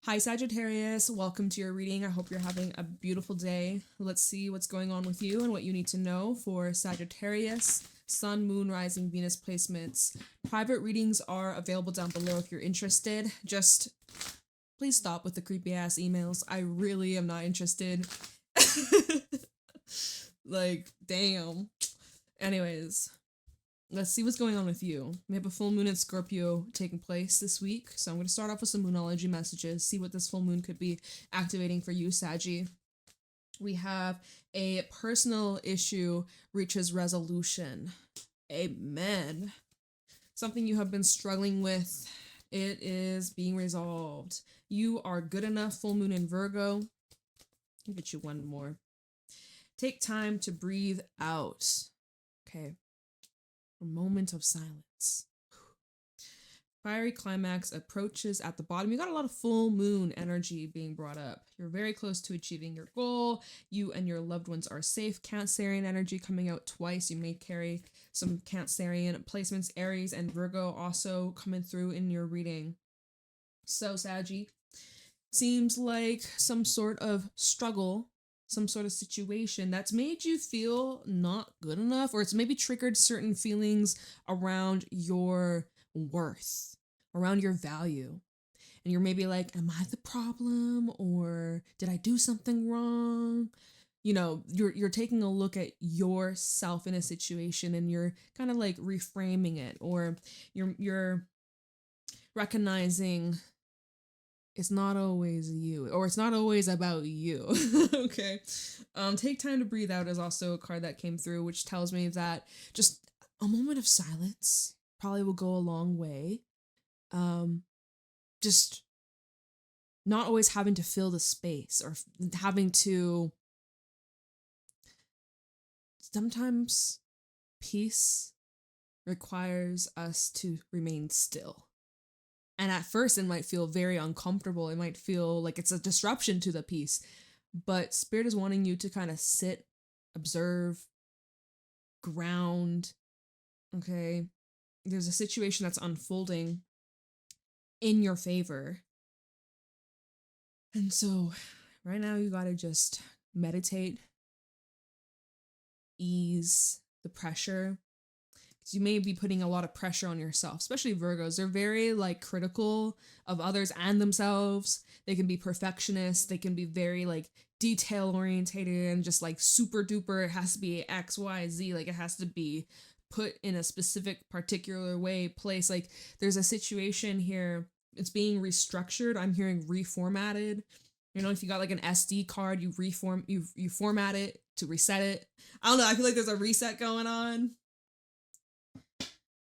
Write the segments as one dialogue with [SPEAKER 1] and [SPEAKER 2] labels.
[SPEAKER 1] Hi, Sagittarius. Welcome to your reading. I hope you're having a beautiful day. Let's see what's going on with you and what you need to know for Sagittarius, Sun, Moon, Rising, Venus placements. Private readings are available down below if you're interested. Just please stop with the creepy ass emails. I really am not interested. Like, damn. Anyways, let's see what's going on with you. We have a full moon in Scorpio taking place this week. So I'm going to start off with some moonology messages, see what this full moon could be activating for you, Saggy. We have a personal issue reaches resolution. Amen. Something you have been struggling with, it is being resolved. You are good enough, full moon in Virgo. I'll get you one more. Take time to breathe out. Okay. A moment of silence. Fiery climax approaches at the bottom. You got a lot of full moon energy being brought up. You're very close to achieving your goal. You and your loved ones are safe. Cancerian energy coming out twice. You may carry some Cancerian placements. Aries and Virgo also coming through in your reading. So, Saggy, seems like some sort of struggle, some sort of situation that's made you feel not good enough, or it's maybe triggered certain feelings around your worth, around your value. And you're maybe like, am I the problem? Or did I do something wrong? You know, you're taking a look at yourself in a situation and you're kind of like reframing it, or you're recognizing it's not always you, or it's not always about you. Okay. Take time to breathe out is also a card that came through, which tells me that just a moment of silence probably will go a long way. Just not always having to fill the space, or having to. Sometimes peace requires us to remain still. And at first, it might feel very uncomfortable. It might feel like it's a disruption to the peace. But Spirit is wanting you to kind of sit, observe, ground. Okay? There's a situation that's unfolding in your favor. And so, right now, you gotta just meditate, ease the pressure. You may be putting a lot of pressure on yourself, especially Virgos. They're very like critical of others and themselves. They can be perfectionists. They can be very like detail orientated and just like super duper. It has to be X, Y, Z. Like it has to be put in a specific particular way, place. Like there's a situation here. It's being restructured. I'm hearing reformatted. You know, if you got like an SD card, you format it to reset it. I don't know. I feel like there's a reset going on.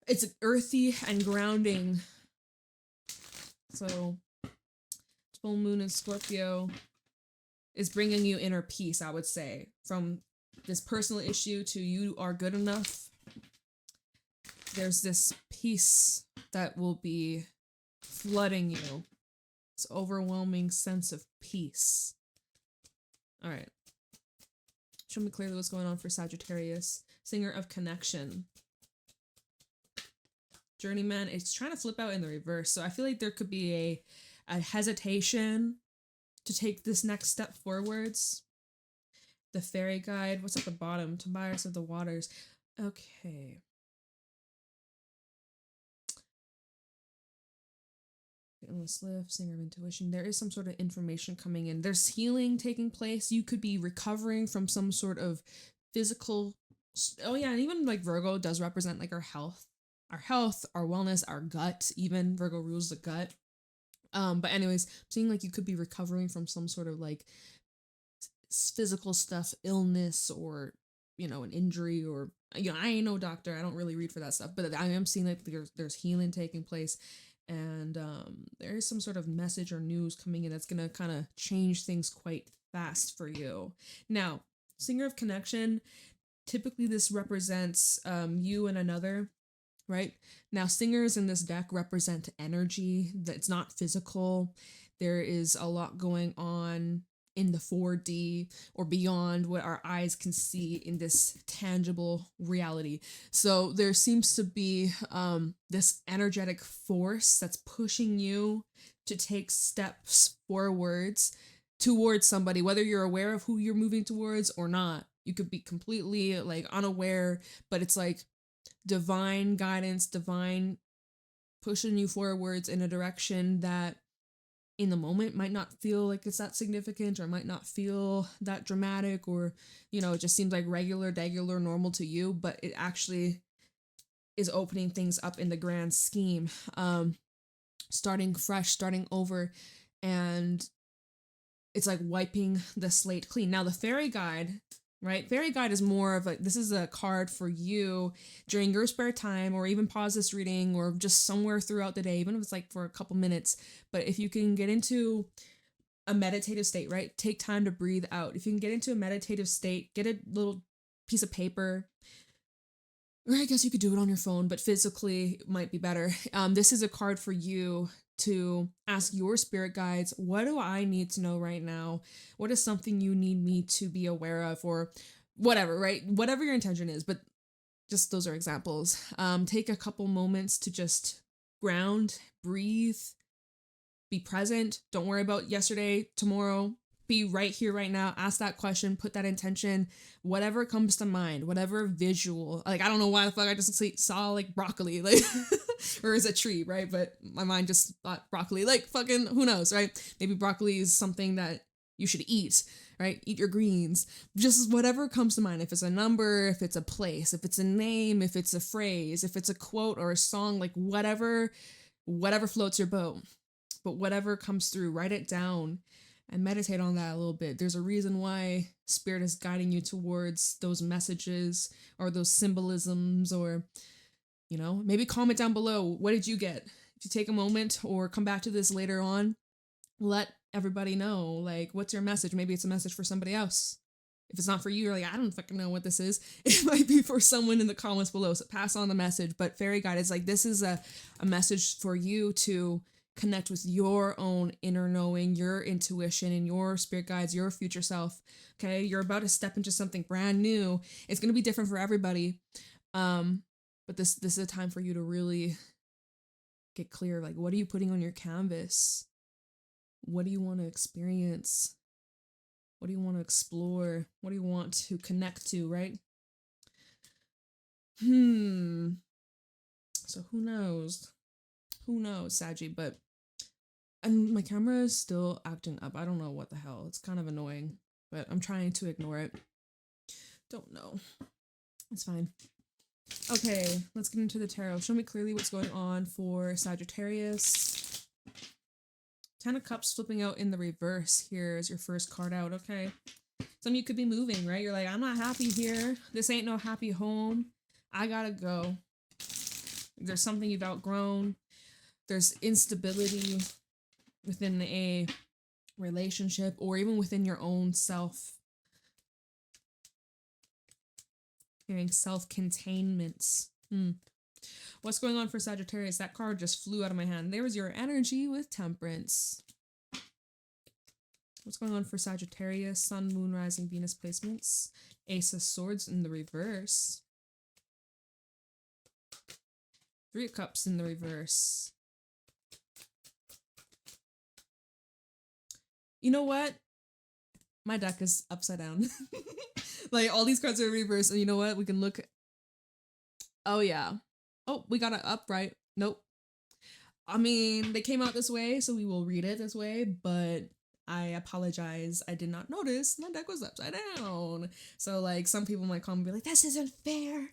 [SPEAKER 1] It's earthy and grounding. So, full moon in Scorpio is bringing you inner peace, I would say. From this personal issue to you are good enough, there's this peace that will be flooding you. This overwhelming sense of peace. All right. Show me clearly what's going on for Sagittarius. Singer of Connection. Journeyman, it's trying to flip out in the reverse. So I feel like there could be a hesitation to take this next step forwards. The Fairy Guide, what's at the bottom? Tobias of the Waters. Okay. Endless Lift, Singer of Intuition. There is some sort of information coming in. There's healing taking place. You could be recovering from some sort of physical. Oh yeah, and even like Virgo does represent like our health, our wellness, our gut. Even Virgo rules the gut. But anyways, I'm seeing like you could be recovering from some sort of like physical stuff, illness, or you know, an injury, or you know, I ain't no doctor. I don't really read for that stuff, but I am seeing like there's healing taking place, and there is some sort of message or news coming in that's gonna kind of change things quite fast for you. Now, Singer of Connection. Typically, this represents you and another. Right? Now, singers in this deck represent energy that's not physical. There is a lot going on in the 4D or beyond what our eyes can see in this tangible reality. So there seems to be this energetic force that's pushing you to take steps forwards towards somebody, whether you're aware of who you're moving towards or not. You could be completely like unaware, but it's like divine guidance, divine pushing you forwards in a direction that in the moment might not feel like it's that significant or might not feel that dramatic, or it just seems like regular normal to you, but it actually is opening things up in the grand scheme, starting fresh, starting over, and it's like wiping the slate clean. Now the fairy guide, right? Fairy guide is more of this is a card for you during your spare time, or even pause this reading, or just somewhere throughout the day, even if it's like for a couple minutes. But if you can get into a meditative state, right? Take time to breathe out. If you can get into a meditative state, get a little piece of paper, or I guess you could do it on your phone, but physically might be better. This is a card for you to ask your spirit guides, what do I need to know right now? What is something you need me to be aware of, or whatever, right? Whatever your intention is, but just those are examples. Take a couple moments to just ground, breathe, be present. Don't worry about yesterday, tomorrow. Be right here, right now. Ask that question, put that intention, whatever comes to mind, whatever visual. Like, I don't know why the fuck I just saw like broccoli, like, or is a tree, right? But my mind just thought broccoli, like fucking, who knows, right? Maybe broccoli is something that you should eat, right? Eat your greens. Just whatever comes to mind. If it's a number, if it's a place, if it's a name, if it's a phrase, if it's a quote or a song, like whatever floats your boat. But whatever comes through, write it down and meditate on that a little bit. There's a reason why spirit is guiding you towards those messages or those symbolisms, or, maybe comment down below. What did you get? If you take a moment or come back to this later on, let everybody know, like, what's your message? Maybe it's a message for somebody else. If it's not for you, you're like, I don't fucking know what this is. It might be for someone in the comments below. So pass on the message. But fairy guide is like, this is a message for you to connect with your own inner knowing, your intuition, and your spirit guides, your future self. Okay, you're about to step into something brand new. It's going to be different for everybody, but this is a time for you to really get clear. Like, what are you putting on your canvas? What do you want to experience? What do you want to explore? What do you want to connect to, right? So who knows, Saggy, but and my camera is still acting up. I don't know what the hell. It's kind of annoying, but I'm trying to ignore it. Don't know. It's fine. Okay, let's get into the tarot. Show me clearly what's going on for Sagittarius. 10 of Cups flipping out in the reverse here is your first card out, okay? Some of you could be moving, right? You're like, I'm not happy here. This ain't no happy home. I gotta go. There's something you've outgrown. There's instability within a relationship, or even within your own self. Hearing self-containment. What's going on for Sagittarius? That card just flew out of my hand. There was your energy with Temperance. What's going on for Sagittarius? Sun, Moon, Rising, Venus placements. Ace of Swords in the reverse. 3 of Cups in the reverse. You know what? My deck is upside down. Like, all these cards are reversed, and you know what? We can look. Oh, yeah. Oh, we got it upright. Nope. I mean, they came out this way, so we will read it this way, but I apologize. I did not notice my deck was upside down. So, like, some people might come and be like, this isn't fair.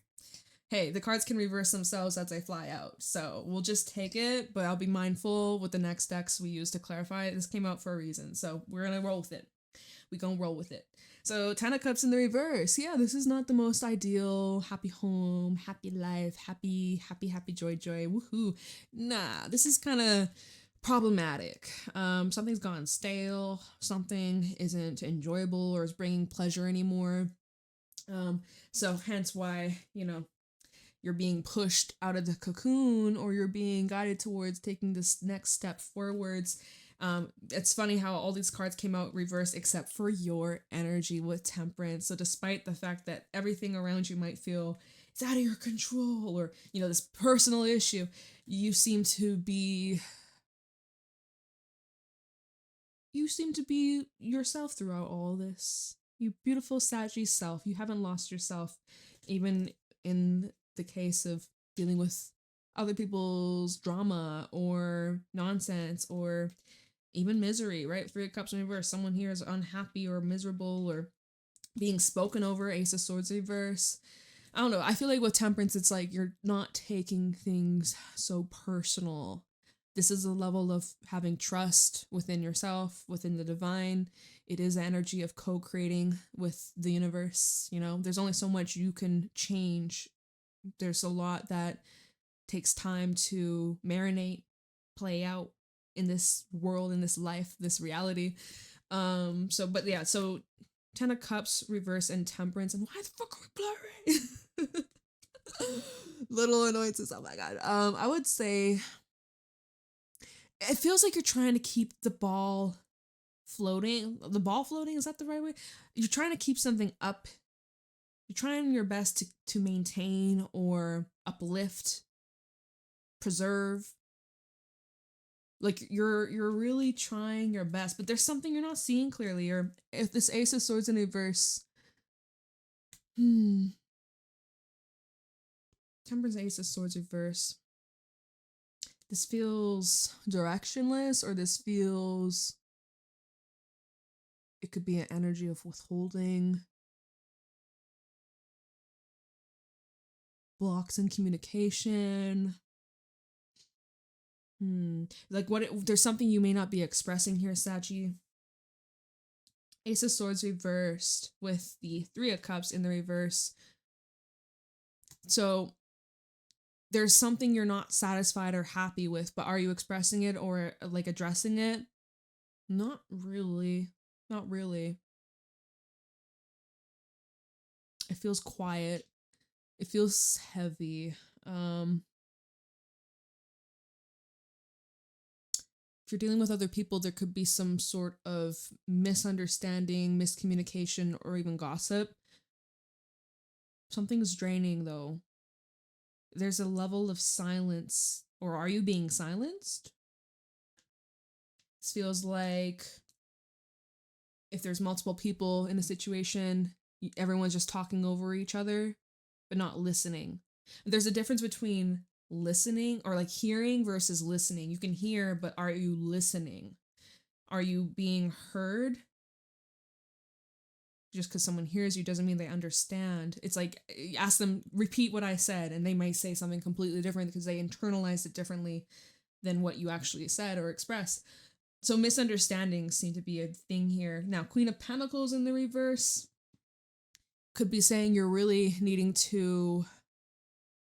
[SPEAKER 1] Hey, the cards can reverse themselves as they fly out. So we'll just take it, but I'll be mindful with the next decks we use to clarify. This came out for a reason, so we're going to roll with it. We're going to roll with it. So 10 of Cups in the reverse. Yeah, this is not the most ideal happy home, happy life, happy, joy, woohoo. Nah, this is kind of problematic. Something's gone stale. Something isn't enjoyable or is bringing pleasure anymore. So hence why, you're being pushed out of the cocoon, or you're being guided towards taking this next step forwards. It's funny how all these cards came out reversed except for your energy with Temperance. So despite the fact that everything around you might feel it's out of your control, or this personal issue, you seem to be yourself throughout all this. You beautiful Saggy self. You haven't lost yourself, even in the case of dealing with other people's drama or nonsense or even misery, right? Three of Cups in reverse. Someone here is unhappy or miserable or being spoken over. Ace of Swords reverse. I don't know. I feel like with Temperance, it's like you're not taking things so personal. This is a level of having trust within yourself, within the divine. It is the energy of co-creating with the universe. There's only so much you can change. There's a lot that takes time to marinate, play out in this world, in this life, this reality. So 10 of Cups reverse and Temperance, and why the fuck are we blurry? Little annoyances. Oh my god. I would say it feels like you're trying to keep the ball floating. The ball floating, is that the right way? You're trying to keep something up. You're trying your best to maintain or uplift, preserve. Like you're really trying your best, but there's something you're not seeing clearly. Or if this Ace of Swords in reverse, Temperance, Ace of Swords reverse. This feels directionless, or this feels, it could be an energy of withholding, blocks in communication. Like there's something you may not be expressing here, Sachi. Ace of Swords reversed with the Three of Cups in the reverse. So there's something you're not satisfied or happy with, but are you expressing it or like addressing it? Not really. Not really. It feels quiet. It feels heavy. If you're dealing with other people, there could be some sort of misunderstanding, miscommunication, or even gossip. Something's draining, though. There's a level of silence. Or are you being silenced? This feels like if there's multiple people in a situation, everyone's just talking over each other, but not listening. There's a difference between listening or like hearing versus listening. You can hear, but are you listening? Are you being heard? Just because someone hears you doesn't mean they understand. It's like, ask them, repeat what I said, and they might say something completely different because they internalized it differently than what you actually said or expressed. So misunderstandings seem to be a thing here. Now, Queen of Pentacles in the reverse could be saying you're really needing to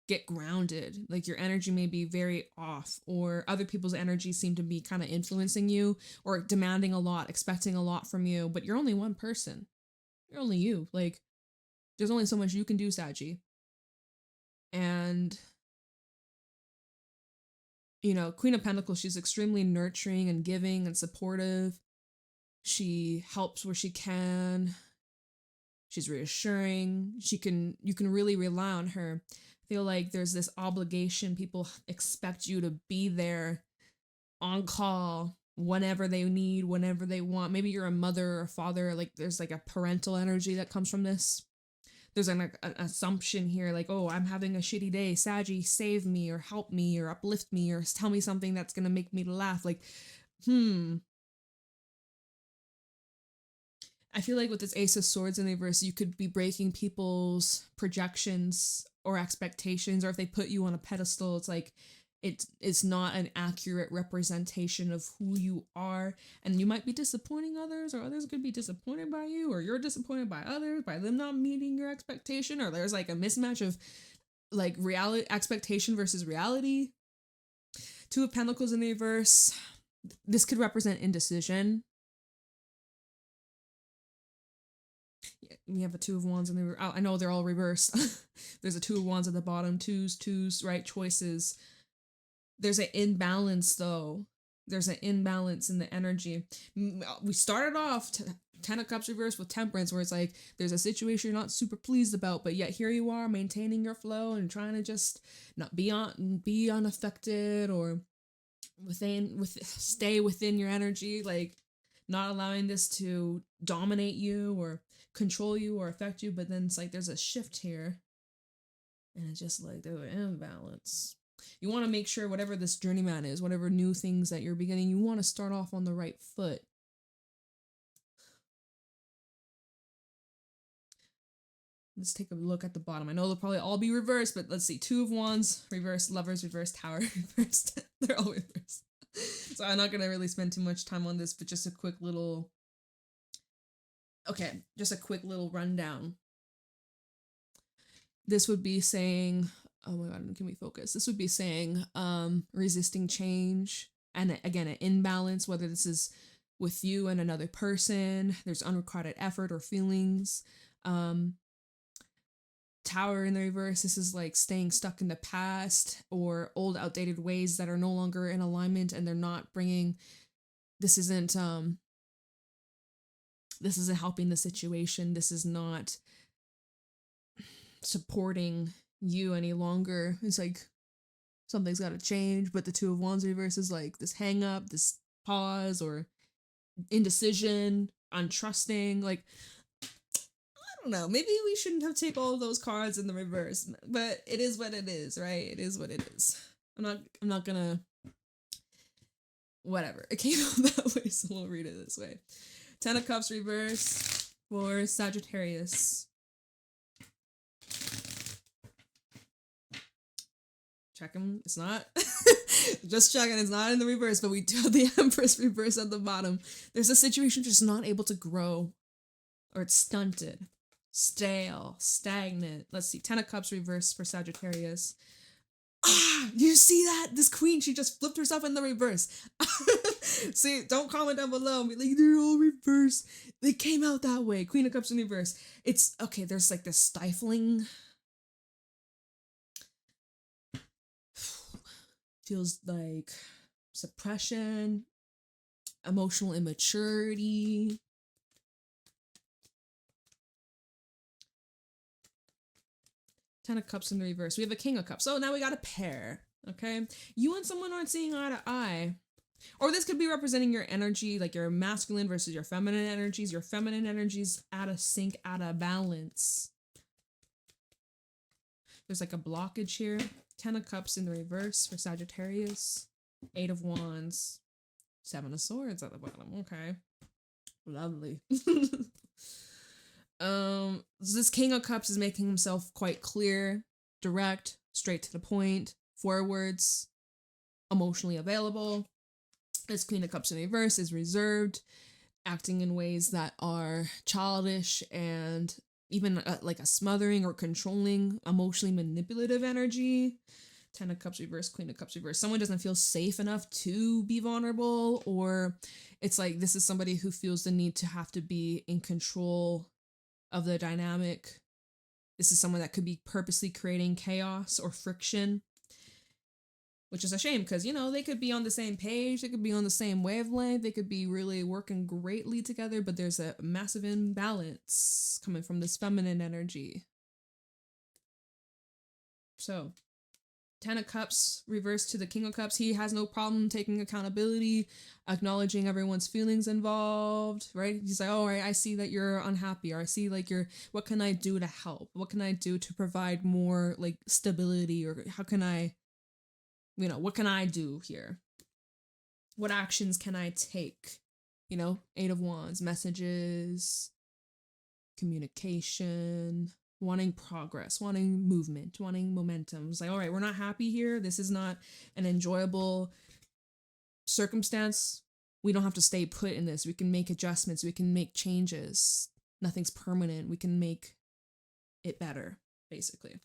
[SPEAKER 1] get grounded. Like your energy may be very off, or other people's energy seem to be kind of influencing you or demanding a lot, expecting a lot from you, but you're only one person. You're only you. Like, there's only so much you can do, Saji. And, Queen of Pentacles, she's extremely nurturing and giving and supportive. She helps where she can. She's reassuring. You can really rely on her. Feel like there's this obligation. People expect you to be there on call whenever they need, whenever they want. Maybe you're a mother or a father, like there's like a parental energy that comes from this. There's an assumption here, like, oh, I'm having a shitty day. Saggy, save me or help me or uplift me or tell me something that's going to make me laugh. Like, I feel like with this Ace of Swords in the reverse, you could be breaking people's projections or expectations, or if they put you on a pedestal, it's like it's not an accurate representation of who you are, and you might be disappointing others, or others could be disappointed by you, or you're disappointed by others by them not meeting your expectation, or there's like a mismatch of like reality, expectation versus reality. Two of Pentacles in the reverse. This could represent indecision. We have a Two of Wands in the reverse. I know they're all reversed. There's a Two of Wands at the bottom. Twos, right choices. There's an imbalance though. There's an imbalance in the energy. We started off Ten of Cups reversed with Temperance, where it's like there's a situation you're not super pleased about, but yet here you are maintaining your flow and trying to just not be unaffected, or stay within your energy, like not allowing this to dominate you or control you or affect you. But then it's like there's a shift here, and it's just like there's an imbalance. You want to make sure whatever this journeyman is, whatever new things that you're beginning, you want to start off on the right foot. Let's take a look at the bottom. I know they'll probably all be reversed, but let's see. Two of Wands, reversed. Lovers, reversed. Tower, reversed. They're all reversed. So I'm not going to really spend too much time on this, but just a quick little... Okay, just a quick little rundown. This would be saying... Oh my god, can we focus? This would be saying resisting change. And again, an imbalance, whether this is with you and another person. There's unrequited effort or feelings. Tower in the reverse, this is like staying stuck in the past or old outdated ways that are no longer in alignment, and they're not bringing, this isn't helping the situation. This is not supporting you any longer. It's like something's got to change. But the Two of Wands reverse is like this hang up, this pause, or indecision, untrusting. Like, I don't know, maybe we shouldn't have taken all of those cards in the reverse, but it is what it is, right? It is what it is. I'm not gonna, whatever. It came out that way, so we'll read it this way. Ten of Cups reverse for Sagittarius. Checking, it's not. Just checking, it's not in the reverse, but we do have the Empress reverse at the bottom. There's a situation just not able to grow, or it's stunted. Stale, stagnant. Let's see. Ten of Cups reverse for Sagittarius. Ah, you see that? This queen, she just flipped herself in the reverse. See, don't comment down below and be like, they're all reversed. They came out that way. Queen of Cups in reverse. It's, okay, there's like this stifling. Feels like suppression, emotional immaturity. Ten of Cups in the reverse. We have a King of Cups. So now we got a pair, okay? You and someone aren't seeing eye to eye. Or this could be representing your energy, like your masculine versus your feminine energies. Your feminine energies out of sync, out of balance. There's like a blockage here. Ten of Cups in the reverse for Sagittarius. Eight of Wands. Seven of Swords at the bottom. Okay. Lovely. This King of Cups is making himself quite clear, direct, straight to the point, forwards, emotionally available. This Queen of Cups in reverse is reserved, acting in ways that are childish and even like a smothering or controlling, emotionally manipulative energy. Ten of Cups reverse, Queen of Cups reverse. Someone doesn't feel safe enough to be vulnerable, or it's like this is somebody who feels the need to have to be in control of the dynamic. This is someone that could be purposely creating chaos or friction, which is a shame because, you know, they could be on the same page, they could be on the same wavelength, they could be really working greatly together, but there's a massive imbalance coming from this feminine energy. So, Ten of Cups reversed to the King of Cups. He has no problem taking accountability, acknowledging everyone's feelings involved, right? He's like, oh, right, I see that you're unhappy, or I see like what can I do to help? What can I do to provide more like stability, or how can I, you know, what can I do here? What actions can I take? You know, Eight of Wands, messages, communication, wanting progress, wanting movement, wanting momentum. It's like, all right, we're not happy here. This is not an enjoyable circumstance. We don't have to stay put in this. We can make adjustments. We can make changes. Nothing's permanent. We can make it better, basically.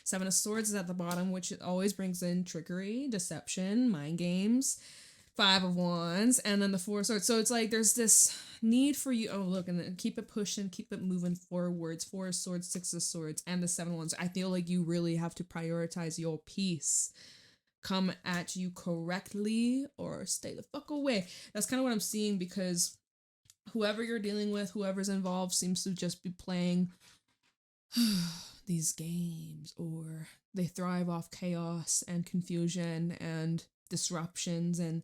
[SPEAKER 1] Seven of Swords is at the bottom, which always brings in trickery, deception, mind games. Five of Wands, and then the Four of Swords. So it's like there's this need for you. Oh, look, and then keep it pushing, keep it moving forwards. Four of Swords, Six of Swords, and the Seven of Wands. I feel like you really have to prioritize your peace. come at you correctly or stay the fuck away. That's kind of what I'm seeing, because whoever you're dealing with, whoever's involved, seems to just be playing these games, or they thrive off chaos and confusion and disruptions, and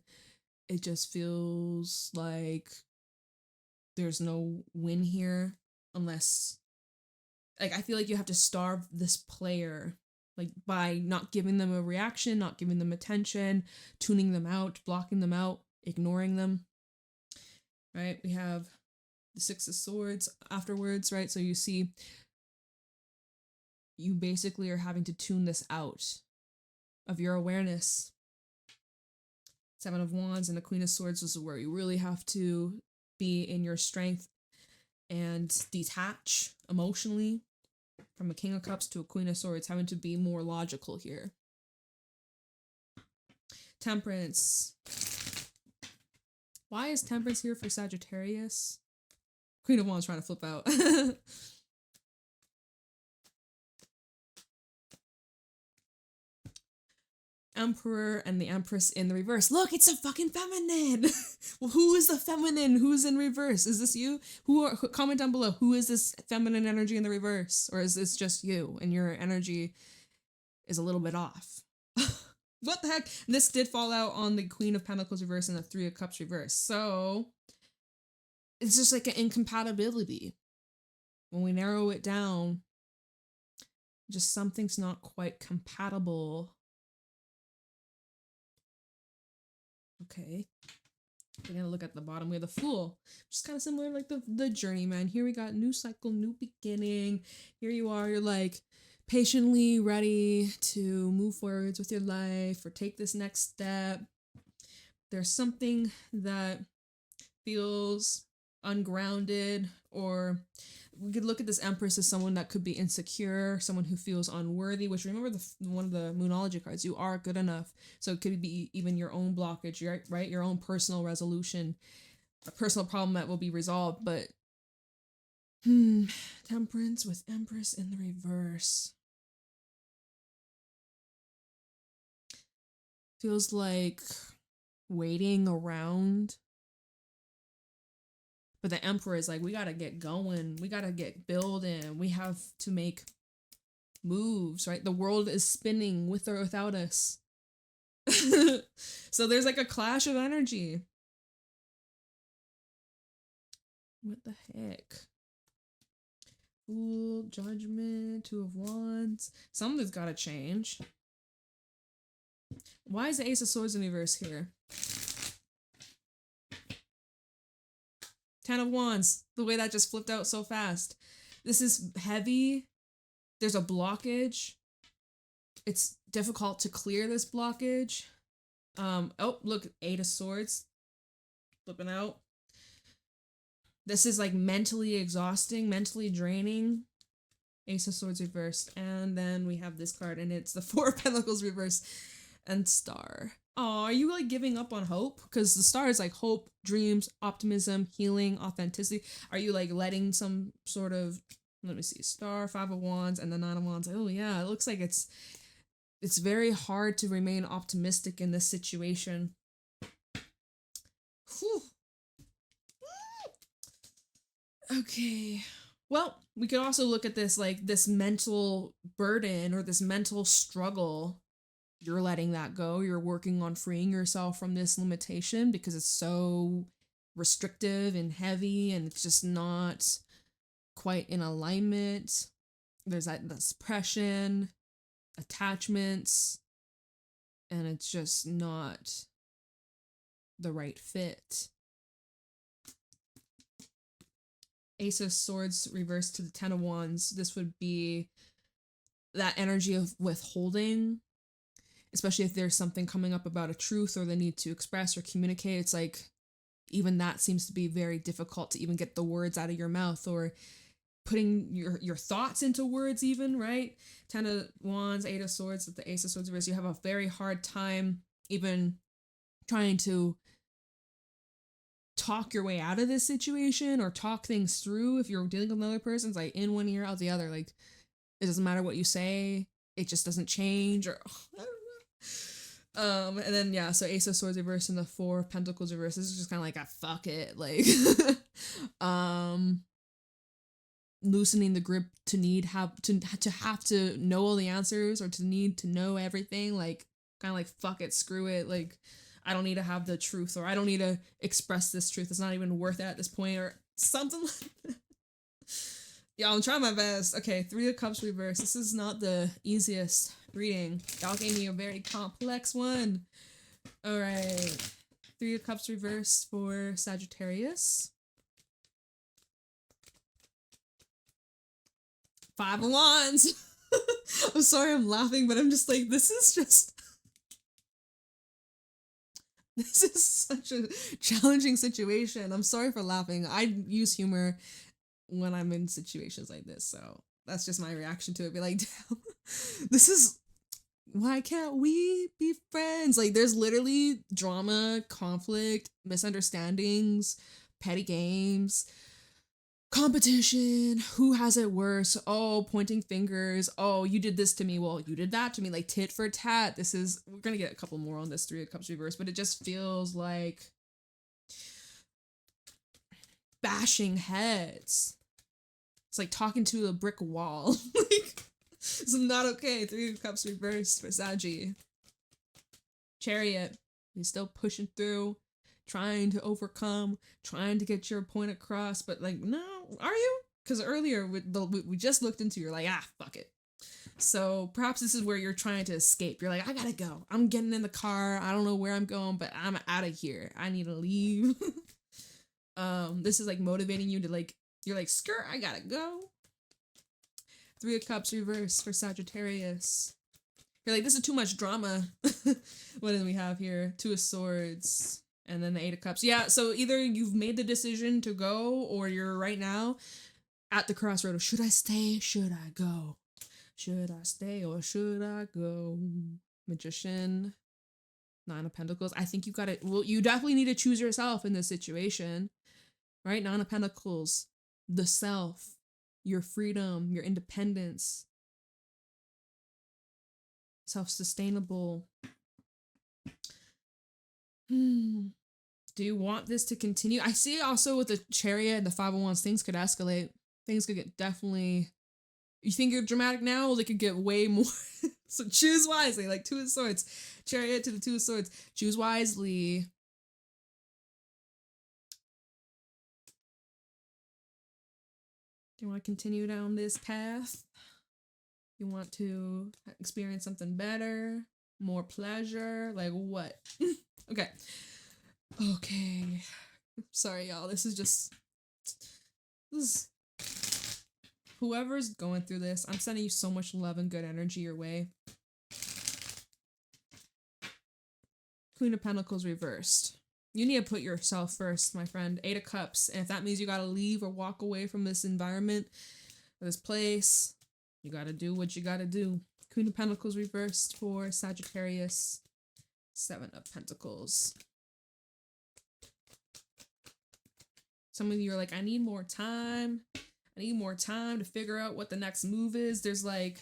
[SPEAKER 1] it just feels like there's no win here unless, like, I feel like you have to starve this player, like, by not giving them a reaction, not giving them attention, tuning them out, blocking them out, ignoring them, right? We have the Six of Swords afterwards, right? So you see, you basically are having to tune this out of your awareness. Seven of Wands and the Queen of Swords is where you really have to be in your strength and detach emotionally from a King of Cups to a Queen of Swords, having to be more logical here. Temperance. Why is Temperance here for Sagittarius? Queen of Wands trying to flip out. Emperor and the Empress in the reverse. Look, it's a fucking feminine. Well, who is the feminine? Who's in reverse? Is this you? Comment down below. Who is this feminine energy in the reverse? Or is this just you and your energy is a little bit off? What the heck? This did fall out on the Queen of Pentacles reverse and the Three of Cups reverse. So it's just like an incompatibility. When we narrow it down, just something's not quite compatible. Okay, we're gonna look at the bottom. We have the Fool, which is kind of similar, like the Journeyman. Here we got new cycle, new beginning. Here you are, you're like patiently ready to move forwards with your life or take this next step. There's something that feels ungrounded, or we could look at this Empress as someone that could be insecure, someone who feels unworthy, which, remember one of the Moonology cards, you are good enough. So it could be even your own blockage, right? Your own personal resolution, a personal problem that will be resolved. But Temperance with Empress in the reverse. Feels like waiting around. But the Emperor is like, we gotta get going. We gotta get building. We have to make moves, right? The world is spinning with or without us. So there's like a clash of energy. What the heck? Fool, Judgment, Two of Wands. Something's gotta change. Why is the Ace of Swords in reverse here? Ten of Wands, the way that just flipped out so fast. This is heavy. There's a blockage. It's difficult to clear this blockage. Oh, look, Eight of Swords. Flipping out. This is like mentally exhausting, mentally draining. Ace of Swords reversed. And then we have this card, and it's the Four of Pentacles reversed and Star. Oh, are you like giving up on hope? Because the Star is like hope, dreams, optimism, healing, authenticity. Are you like letting some sort of, let me see, Star, Five of Wands, and the Nine of Wands? Oh yeah, it looks like it's very hard to remain optimistic in this situation. Whew. Okay. Well, we could also look at this like this mental burden or this mental struggle. You're letting that go. You're working on freeing yourself from this limitation because it's so restrictive and heavy, and it's just not quite in alignment. There's that suppression, attachments, and it's just not the right fit. Ace of Swords reversed to the Ten of Wands. This would be that energy of withholding, especially if there's something coming up about a truth or the need to express or communicate. It's like even that seems to be very difficult to even get the words out of your mouth or putting your thoughts into words even, right? Ten of Wands, Eight of Swords, with the Ace of Swords reversed, you have a very hard time even trying to talk your way out of this situation or talk things through. If you're dealing with another person, it's like in one ear, out the other. Like, it doesn't matter what you say, it just doesn't change, or I don't know. And then yeah, so Ace of Swords reverse and the Four of Pentacles reverse. This is just kind of like a fuck it, like, loosening the grip to have to know all the answers or to need to know everything, like kind of like fuck it, screw it, like I don't need to have the truth, or I don't need to express this truth. It's not even worth it at this point, or something like that. Yeah, I'm trying my best. Okay, Three of Cups reverse. This is not the easiest reading. Y'all gave me a very complex one. All right. Three of Cups reverse for Sagittarius. Five of Wands. I'm sorry I'm laughing, but I'm just like, this is such a challenging situation. I'm sorry for laughing. I use humor when I'm in situations like this, so that's just my reaction to it. Be like, damn, this is, why can't we be friends? Like, there's literally drama, conflict, misunderstandings, petty games, competition, who has it worse, oh, pointing fingers, oh, you did this to me, well, you did that to me, like tit for tat. This is, we're gonna get a couple more on this Three of Cups reverse, but it just feels like bashing heads. It's like talking to a brick wall. Like, it's not okay. Three of Cups reversed for Saggy. Chariot. He's still pushing through, trying to overcome, trying to get your point across, but like, no, are you? Because earlier we just looked into, you're like, fuck it. So perhaps this is where you're trying to escape. You're like, I gotta go. I'm getting in the car. I don't know where I'm going, but I'm out of here. I need to leave. This is like motivating you to like, you're like, skirt, I gotta go. Three of Cups reverse for Sagittarius. You're like, this is too much drama. What do we have here? Two of Swords. And then the Eight of Cups. Yeah, so either you've made the decision to go, or you're right now at the crossroad of, should I stay? Should I go? Should I stay or should I go? Magician. Nine of Pentacles. I think you gotta, well, you definitely need to choose yourself in this situation. Right? Nine of Pentacles. The self. Your freedom. Your independence. Self-sustainable. Do you want this to continue? I see also with the Chariot and the Five of Wands, things could escalate. Things could get definitely... You think you're dramatic now? Well, they could get way more. So choose wisely. Like Two of Swords. Chariot to the Two of Swords. Choose wisely. Do you want to continue down this path? You want to experience something better? More pleasure? Like what? Okay. Okay. Sorry, y'all. This is whoever's going through this, I'm sending you so much love and good energy your way. Queen of Pentacles reversed. You need to put yourself first, my friend. Eight of Cups. And if that means you gotta leave or walk away from this environment, or this place, you gotta do what you gotta do. Queen of Pentacles reversed for Sagittarius. Seven of Pentacles. Some of you are like, I need more time. I need more time to figure out what the next move is. There's like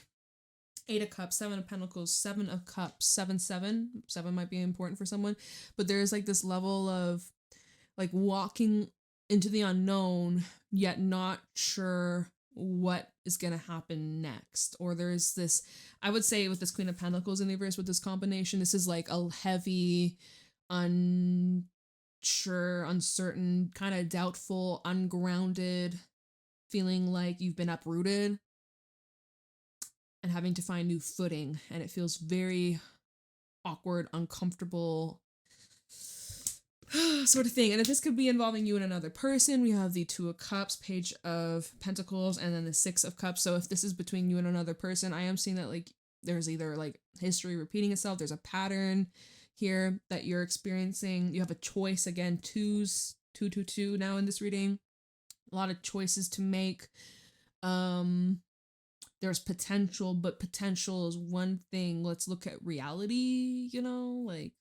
[SPEAKER 1] Eight of Cups, Seven of Pentacles, Seven of Cups, 7-7. 7 might be important for someone. But there's like this level of like walking into the unknown, yet not sure what is going to happen next. Or there's this, I would say with this Queen of Pentacles in the reverse with this combination, this is like a heavy, unsure, uncertain, kind of doubtful, ungrounded, feeling like you've been uprooted and having to find new footing. And it feels very awkward, uncomfortable, sort of thing. And if this could be involving you and another person, we have the Two of Cups, Page of Pentacles, and then the Six of Cups. So if this is between you and another person, I am seeing that like there's either like history repeating itself, there's a pattern here that you're experiencing. You have a choice again, twos, 2 now in this reading. A lot of choices to make. There's potential, but potential is one thing. Let's look at reality, you know, like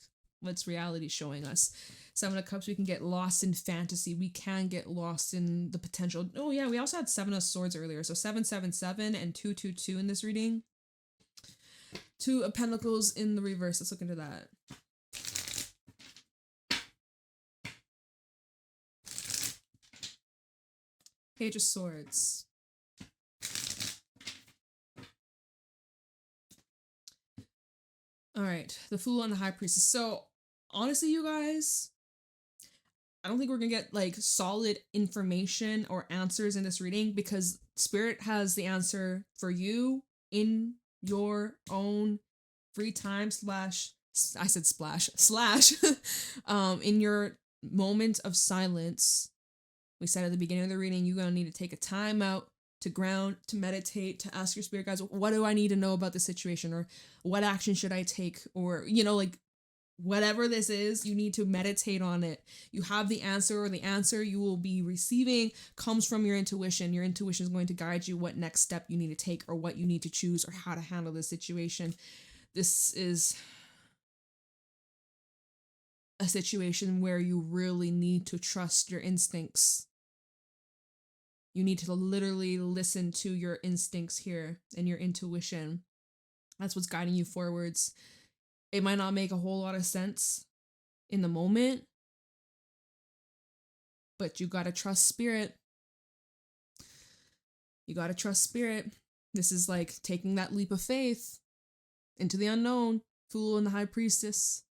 [SPEAKER 1] what's reality showing us? Seven of Cups, we can get lost in fantasy. We can get lost in the potential. Oh yeah, we also had Seven of Swords earlier. So 7-7-7 and 2-2-2 in this reading. Two of Pentacles in the reverse. Let's look into that. Page of Swords. All right, the Fool and the High Priestess. So, honestly, you guys, I don't think we're gonna get like solid information or answers in this reading because Spirit has the answer for you in your own free time slash in your moment of silence. We said at the beginning of the reading, you're gonna need to take a time out to ground, to meditate, to ask your spirit guides, what do I need to know about the situation, or what action should I take, or like whatever this is, you need to meditate on it. You have the answer, or the answer you will be receiving comes from your intuition. Your intuition is going to guide you what next step you need to take, or what you need to choose, or how to handle the situation. This is a situation where you really need to trust your instincts. You need to literally listen to your instincts here and your intuition. That's what's guiding you forwards. It might not make a whole lot of sense in the moment, but you gotta trust Spirit. You gotta trust Spirit. This is like taking that leap of faith into the unknown. Fool and the High Priestess.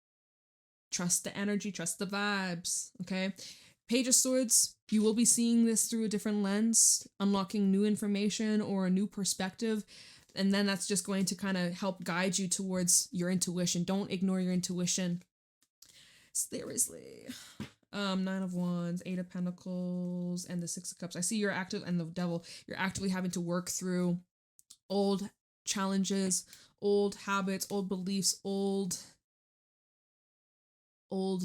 [SPEAKER 1] Trust the energy, trust the vibes, okay? Page of Swords, you will be seeing this through a different lens, unlocking new information or a new perspective, and then that's just going to kind of help guide you towards your intuition. Don't ignore your intuition. Seriously. Nine of Wands, Eight of Pentacles, and the Six of Cups. I see you're active, and the Devil. You're actively having to work through old challenges, old habits, old beliefs, old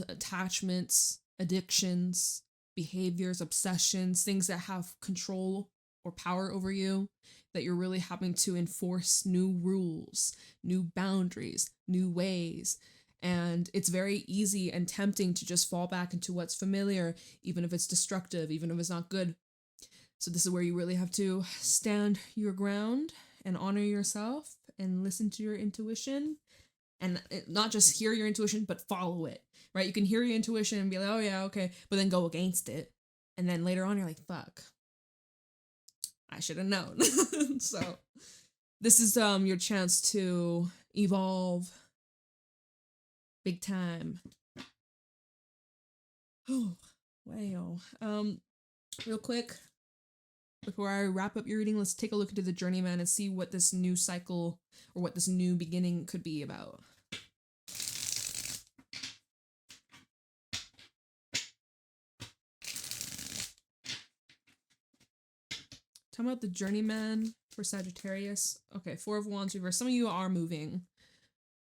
[SPEAKER 1] attachments, addictions, behaviors, obsessions, things that have control or power over you, that you're really having to enforce new rules, new boundaries, new ways. And it's very easy and tempting to just fall back into what's familiar, even if it's destructive, even if it's not good. So this is where you really have to stand your ground and honor yourself and listen to your intuition. And not just hear your intuition, but follow it, right? You can hear your intuition and be like, oh yeah, okay, but then go against it. And then later on, you're like, fuck, I should have known. So this is your chance to evolve big time. Oh, wow. Real quick, before I wrap up your reading, let's take a look into the Journeyman and see what this new cycle or what this new beginning could be about. Talking about the Journeyman for Sagittarius. Okay, Four of Wands reverse. Some of you are moving.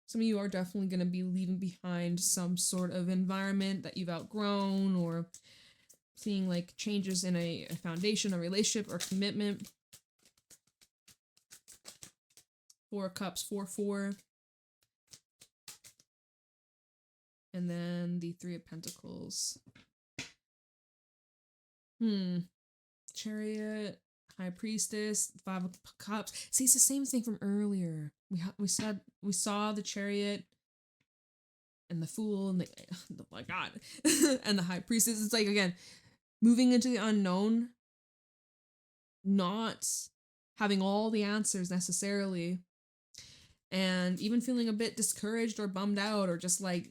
[SPEAKER 1] Some of you are definitely going to be leaving behind some sort of environment that you've outgrown, or seeing like changes in a foundation, a relationship, or commitment. Four of Cups, 4-4. And then the Three of Pentacles. Chariot, High Priestess, Five of Cups. See, it's the same thing from earlier. We saw the Chariot and the Fool and oh my God, and the High Priestess. It's like, again, moving into the unknown, not having all the answers necessarily, and even feeling a bit discouraged or bummed out or just like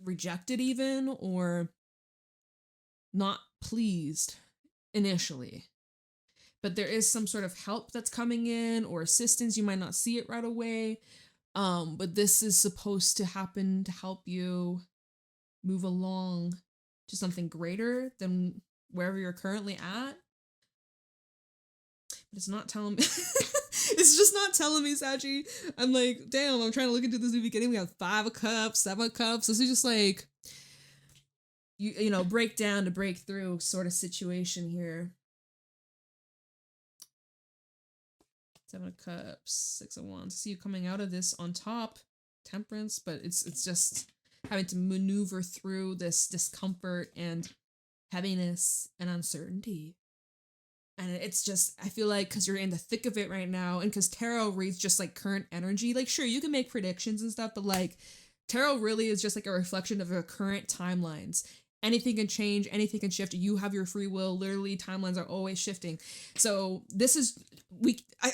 [SPEAKER 1] rejected even, or not pleased initially. But there is some sort of help that's coming in or assistance. You might not see it right away, but this is supposed to happen to help you move along to something greater than wherever you're currently at. But it's not telling me. It's just not telling me, Saggy. I'm like, damn, I'm trying to look into this new beginning. We have Five of Cups, Seven of Cups. This is just like, you know, break down to break through sort of situation here. Seven of Cups, Six of Wands. I see you coming out of this on top, Temperance, but it's just having to maneuver through this discomfort and heaviness and uncertainty. And it's just, I feel like because you're in the thick of it right now, and because tarot reads just like current energy, like sure, you can make predictions and stuff, but like tarot really is just like a reflection of your current timelines. Anything can change, anything can shift. You have your free will. Literally, timelines are always shifting. So this is I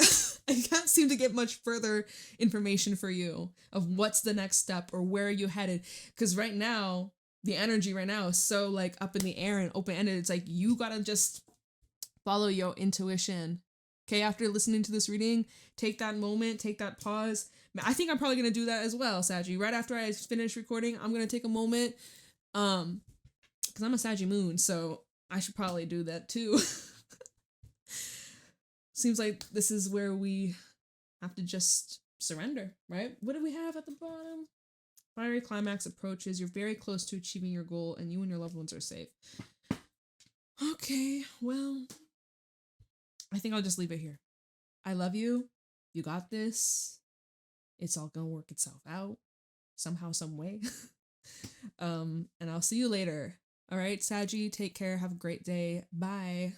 [SPEAKER 1] I can't seem to get much further information for you of what's the next step or where are you headed. Because right now, the energy right now is so like up in the air and open ended. It's like you gotta just follow your intuition. Okay, after listening to this reading, take that moment, take that pause. I think I'm probably gonna do that as well, Saggy. Right after I finish recording, I'm gonna take a moment. Because I'm a Saggy moon, so I should probably do that too. Seems like this is where we have to just surrender, right? What do we have at the bottom? Fiery climax approaches. You're very close to achieving your goal, and you and your loved ones are safe. Okay, well, I think I'll just leave it here. I love you. You got this. It's all gonna work itself out somehow, some way. And I'll see you later. All right, Saggy, take care. Have a great day. Bye.